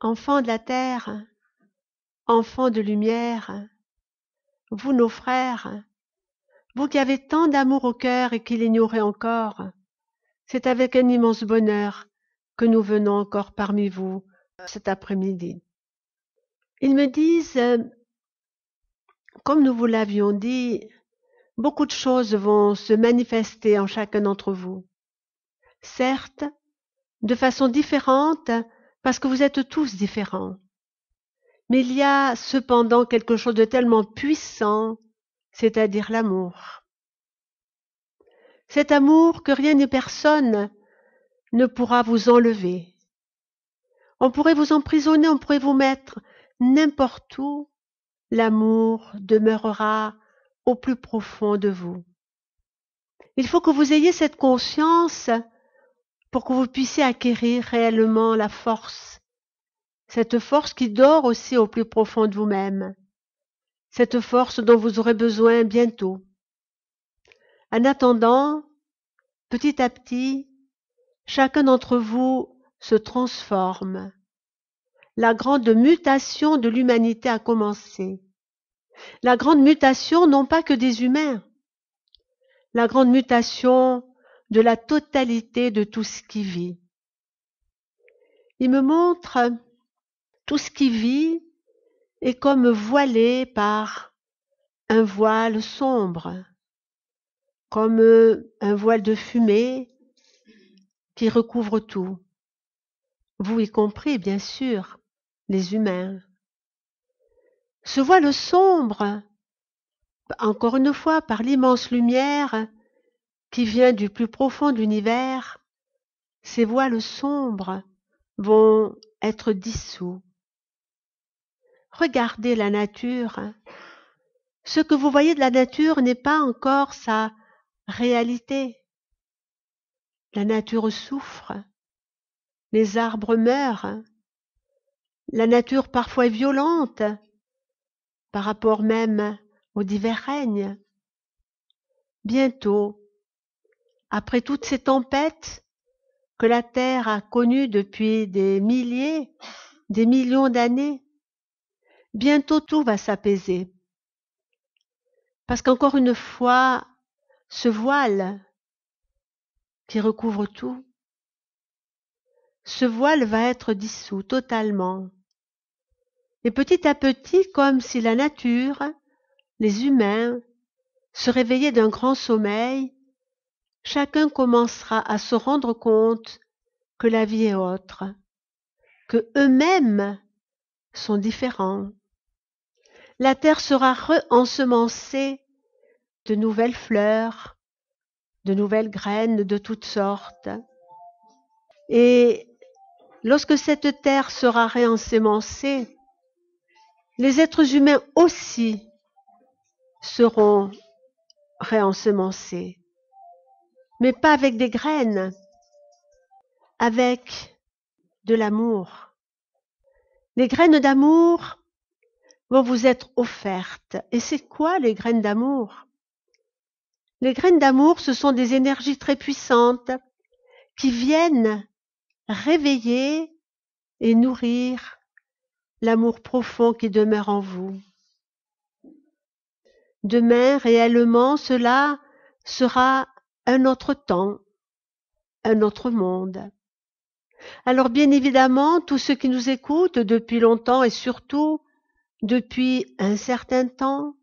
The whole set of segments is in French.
Enfants de la terre, enfants de lumière, vous nos frères, vous qui avez tant d'amour au cœur et qui l'ignorez encore, c'est avec un immense bonheur que nous venons encore parmi vous cet après-midi. Ils me disent, comme nous vous l'avions dit, beaucoup de choses vont se manifester en chacun d'entre vous. Certes, de façon différente, parce que vous êtes tous différents. Mais il y a cependant quelque chose de tellement puissant, c'est-à-dire l'amour. Cet amour que rien ni personne ne pourra vous enlever. On pourrait vous emprisonner, on pourrait vous mettre n'importe où. L'amour demeurera au plus profond de vous. Il faut que vous ayez cette conscience pour que vous puissiez acquérir réellement la force. Cette force qui dort aussi au plus profond de vous-même. Cette force dont vous aurez besoin bientôt. En attendant, petit à petit, chacun d'entre vous se transforme. La grande mutation de l'humanité a commencé. La grande mutation non pas que des humains, la grande mutation de la totalité de tout ce qui vit. Il me montre tout ce qui vit est comme voilé par un voile sombre, comme un voile de fumée qui recouvre tout. Vous y compris, bien sûr, les humains. Ce voile sombre, encore une fois, par l'immense lumière qui vient du plus profond de l'univers, ces voiles sombres vont être dissous. Regardez la nature. Ce que vous voyez de la nature n'est pas encore sa réalité. La nature souffre, les arbres meurent, la nature parfois est violente par rapport même aux divers règnes. Bientôt, après toutes ces tempêtes que la Terre a connues depuis des milliers, des millions d'années, bientôt tout va s'apaiser. Parce qu'encore une fois, ce voile qui recouvre tout, ce voile va être dissous totalement. Et petit à petit, comme si la nature, les humains, se réveillaient d'un grand sommeil, chacun commencera à se rendre compte que la vie est autre, que eux-mêmes sont différents. La terre sera re-ensemencée de nouvelles fleurs, de nouvelles graines de toutes sortes. Et lorsque cette terre sera réensemencée, les êtres humains aussi seront réensemencés, mais pas avec des graines, avec de l'amour. Les graines d'amour vont vous être offertes. Et c'est quoi les graines d'amour? Les graines d'amour, ce sont des énergies très puissantes qui viennent réveiller et nourrir l'amour profond qui demeure en vous. Demain, réellement, cela sera un autre temps, un autre monde. Alors bien évidemment, tous ceux qui nous écoutent depuis longtemps et surtout depuis un certain temps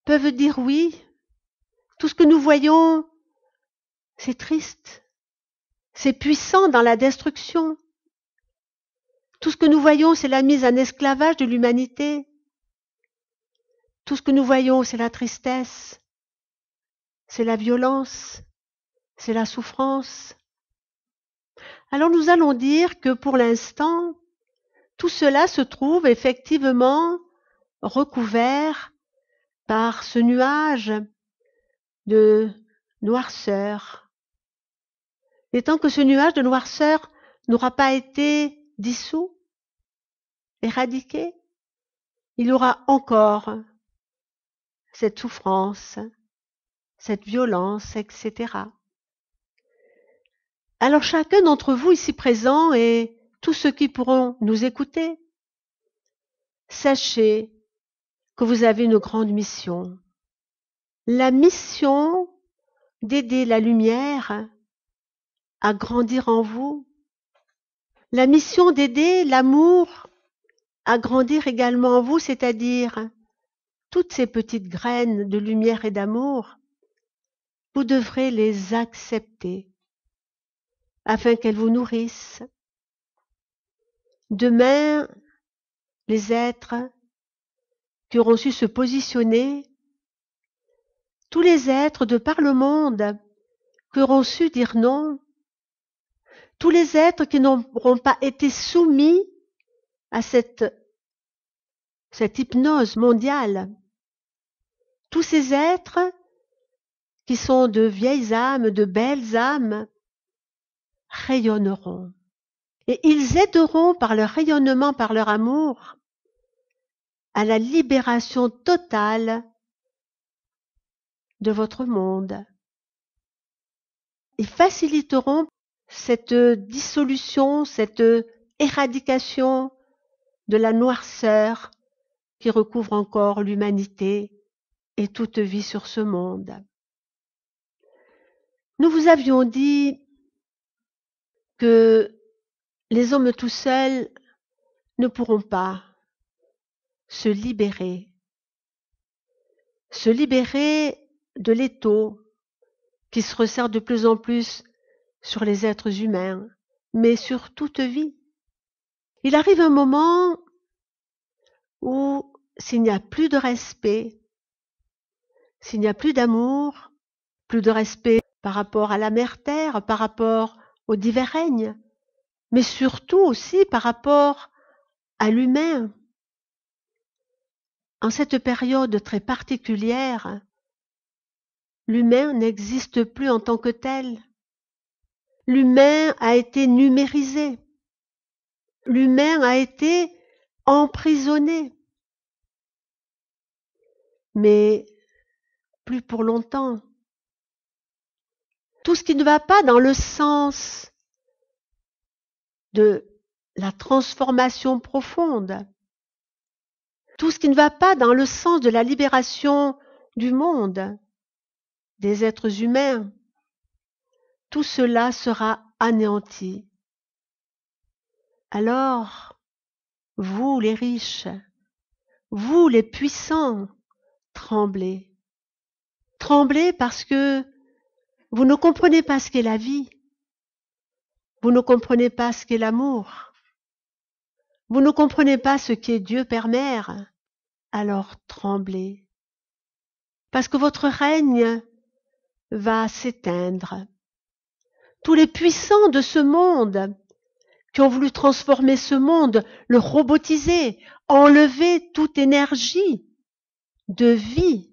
peuvent dire oui, tout ce que nous voyons, c'est triste, c'est puissant dans la destruction. Tout ce que nous voyons, c'est la mise en esclavage de l'humanité. Tout ce que nous voyons, c'est la tristesse, c'est la violence, c'est la souffrance. Alors nous allons dire que pour l'instant, tout cela se trouve effectivement recouvert par ce nuage de noirceur. Et tant que ce nuage de noirceur n'aura pas été dissous, éradiqué, il y aura encore cette souffrance, cette violence, etc. Alors chacun d'entre vous ici présent est tous ceux qui pourront nous écouter, sachez que vous avez une grande mission. La mission d'aider la lumière à grandir en vous. La mission d'aider l'amour à grandir également en vous, c'est-à-dire toutes ces petites graines de lumière et d'amour, vous devrez les accepter afin qu'elles vous nourrissent. Demain, les êtres qui auront su se positionner, tous les êtres de par le monde qui auront su dire non, tous les êtres qui n'auront pas été soumis à cette hypnose mondiale, tous ces êtres qui sont de vieilles âmes, de belles âmes, rayonneront. Et ils aideront par leur rayonnement, par leur amour, à la libération totale de votre monde. Ils faciliteront cette dissolution, cette éradication de la noirceur qui recouvre encore l'humanité et toute vie sur ce monde. Nous vous avions dit que les hommes tout seuls ne pourront pas se libérer de l'étau qui se resserre de plus en plus sur les êtres humains, mais sur toute vie. Il arrive un moment où s'il n'y a plus de respect, s'il n'y a plus d'amour, plus de respect par rapport à la mère terre, par rapport aux divers règnes, mais surtout aussi par rapport à l'humain. En cette période très particulière, l'humain n'existe plus en tant que tel. L'humain a été numérisé. L'humain a été emprisonné. Mais plus pour longtemps. Tout ce qui ne va pas dans le sens de la transformation profonde, tout ce qui ne va pas dans le sens de la libération du monde, des êtres humains, tout cela sera anéanti. Alors, vous les riches, vous les puissants, tremblez. Tremblez parce que vous ne comprenez pas ce qu'est la vie. Vous ne comprenez pas ce qu'est l'amour. Vous ne comprenez pas ce qu'est Dieu Père Mère. Alors tremblez. Parce que votre règne va s'éteindre. Tous les puissants de ce monde qui ont voulu transformer ce monde, le robotiser, enlever toute énergie de vie,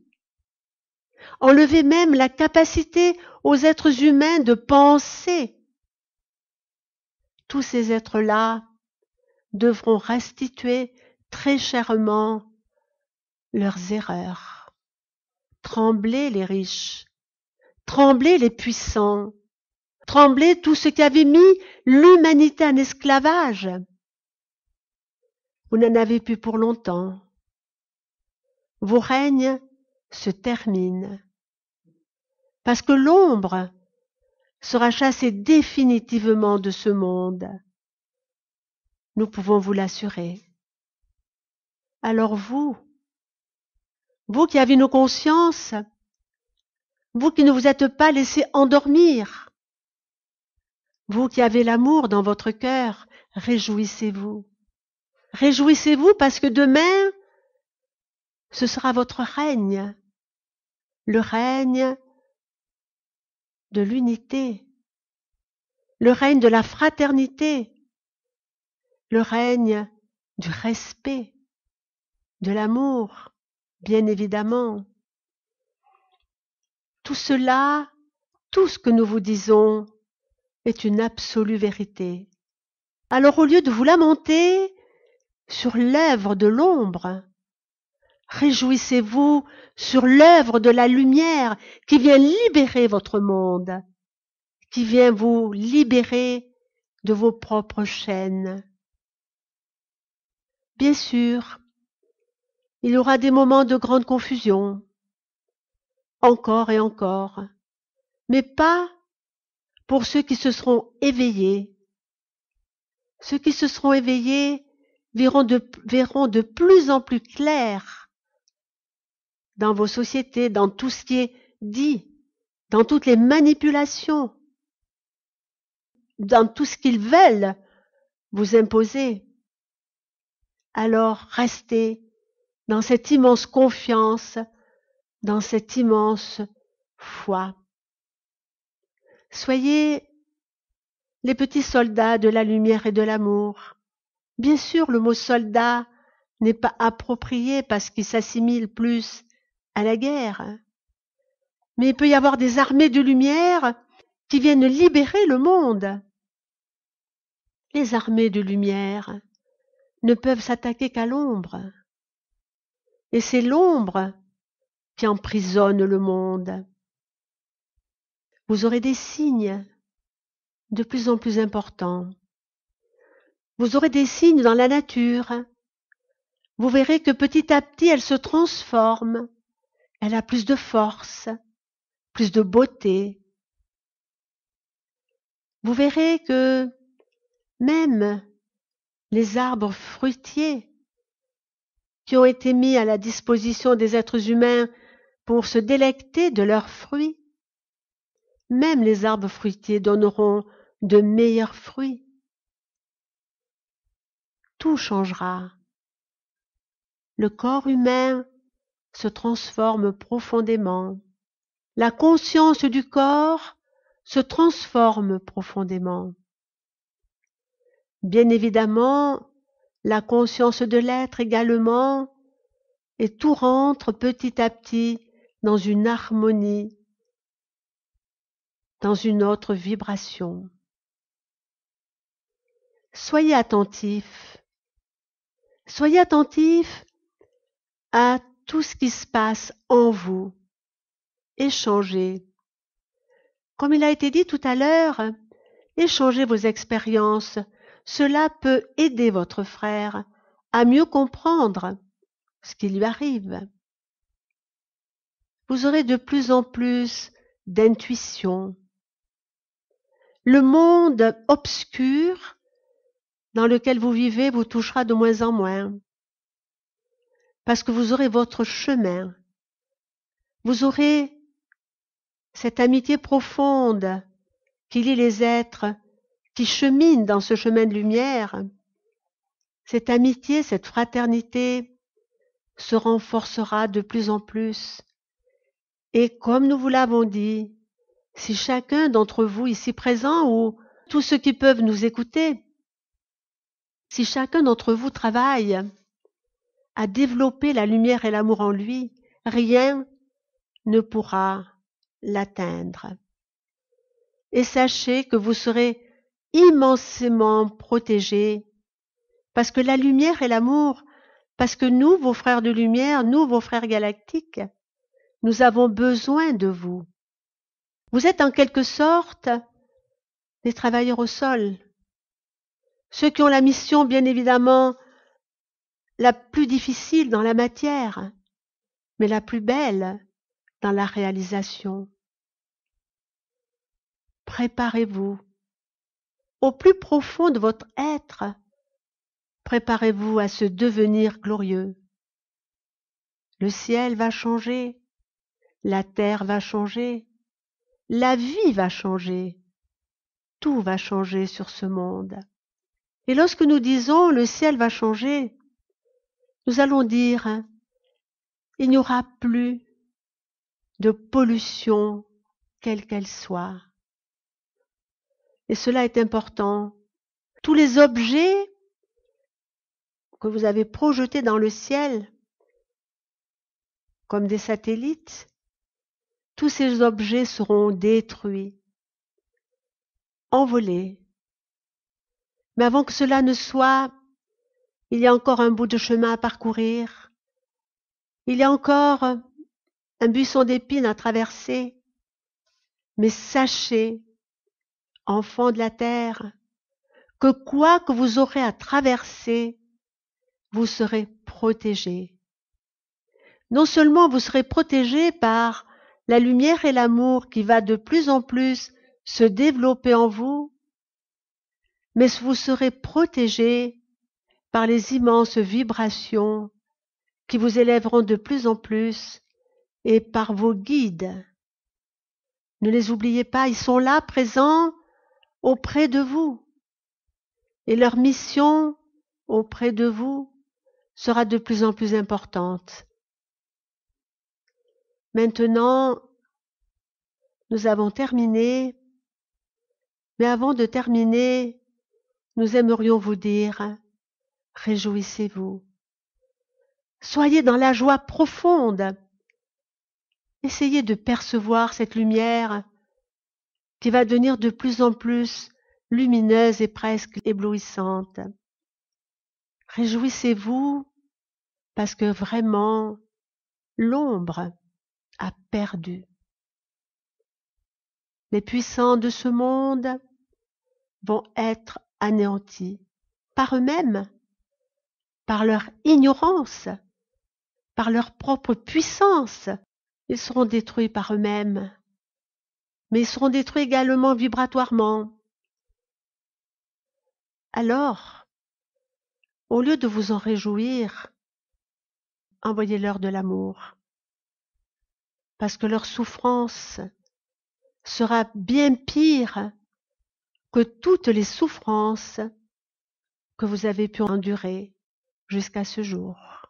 enlever même la capacité aux êtres humains de penser. Tous ces êtres-là devront restituer très chèrement leurs erreurs. Tremblez les riches, tremblez les puissants, tremblez tous ceux qui avaient mis l'humanité en esclavage. Vous n'en avez plus pour longtemps. Vos règnes se terminent. Parce que l'ombre sera chassée définitivement de ce monde. Nous pouvons vous l'assurer. Alors vous qui avez nos consciences, vous qui ne vous êtes pas laissés endormir, vous qui avez l'amour dans votre cœur, réjouissez-vous. Réjouissez-vous parce que demain, ce sera votre règne, le règne de l'unité, le règne de la fraternité, le règne du respect, de l'amour, bien évidemment. Tout cela, tout ce que nous vous disons, est une absolue vérité. Alors au lieu de vous lamenter sur l'œuvre de l'ombre, réjouissez-vous sur l'œuvre de la lumière qui vient libérer votre monde, qui vient vous libérer de vos propres chaînes. Bien sûr, il y aura des moments de grande confusion, encore et encore, mais pas pour ceux qui se seront éveillés. Ceux qui se seront éveillés verront de plus en plus clair dans vos sociétés, dans tout ce qui est dit, dans toutes les manipulations, dans tout ce qu'ils veulent vous imposer. Alors restez dans cette immense confiance, dans cette immense foi. Soyez les petits soldats de la lumière et de l'amour. Bien sûr, le mot soldat n'est pas approprié parce qu'il s'assimile plus à la guerre. Mais il peut y avoir des armées de lumière qui viennent libérer le monde. Les armées de lumière ne peuvent s'attaquer qu'à l'ombre. Et c'est l'ombre qui emprisonne le monde. Vous aurez des signes de plus en plus importants. Vous aurez des signes dans la nature. Vous verrez que petit à petit, elle se transforme. Elle a plus de force, plus de beauté. Vous verrez que même les arbres fruitiers qui ont été mis à la disposition des êtres humains pour se délecter de leurs fruits, même les arbres fruitiers donneront de meilleurs fruits. Tout changera. Le corps humain se transforme profondément. La conscience du corps se transforme profondément. Bien évidemment, la conscience de l'être également, et tout rentre petit à petit dans une harmonie, dans une autre vibration. Soyez attentifs. Soyez attentifs à tout ce qui se passe en vous. Échangez. Comme il a été dit tout à l'heure, échangez vos expériences. Cela peut aider votre frère à mieux comprendre ce qui lui arrive. Vous aurez de plus en plus d'intuition. Le monde obscur dans lequel vous vivez vous touchera de moins en moins, parce que vous aurez votre chemin. Vous aurez cette amitié profonde qui lie les êtres qui cheminent dans ce chemin de lumière. Cette amitié, cette fraternité se renforcera de plus en plus. Et comme nous vous l'avons dit, si chacun d'entre vous ici présent ou tous ceux qui peuvent nous écouter, si chacun d'entre vous travaille à développer la lumière et l'amour en lui, rien ne pourra l'atteindre. Et sachez que vous serez immensément protégés, parce que la lumière et l'amour, parce que nous, vos frères de lumière, nous, vos frères galactiques, nous avons besoin de vous. Vous êtes en quelque sorte des travailleurs au sol, ceux qui ont la mission, bien évidemment, la plus difficile dans la matière, mais la plus belle dans la réalisation. Préparez-vous au plus profond de votre être. Préparez-vous à ce devenir glorieux. Le ciel va changer, la terre va changer, la vie va changer, tout va changer sur ce monde. Et lorsque nous disons le ciel va changer, nous allons dire il n'y aura plus de pollution quelle qu'elle soit. Et cela est important. Tous les objets que vous avez projetés dans le ciel, comme des satellites, tous ces objets seront détruits, envolés. Mais avant que cela ne soit, il y a encore un bout de chemin à parcourir. Il y a encore un buisson d'épines à traverser. Mais sachez, enfants de la terre, que quoi que vous aurez à traverser, vous serez protégé. Non seulement vous serez protégé par la lumière et l'amour qui va de plus en plus se développer en vous, mais vous serez protégé par les immenses vibrations qui vous élèveront de plus en plus et par vos guides. Ne les oubliez pas, ils sont là, présents auprès de vous. Et leur mission auprès de vous sera de plus en plus importante. Maintenant, nous avons terminé, mais avant de terminer, nous aimerions vous dire, réjouissez-vous. Soyez dans la joie profonde. Essayez de percevoir cette lumière qui va devenir de plus en plus lumineuse et presque éblouissante. Réjouissez-vous parce que vraiment, l'ombre a perdu. Les puissants de ce monde vont être anéantis par eux-mêmes, par leur ignorance, par leur propre puissance. Ils seront détruits par eux-mêmes, mais ils seront détruits également vibratoirement. Alors, au lieu de vous en réjouir, envoyez-leur de l'amour, parce que leur souffrance sera bien pire que toutes les souffrances que vous avez pu endurer jusqu'à ce jour.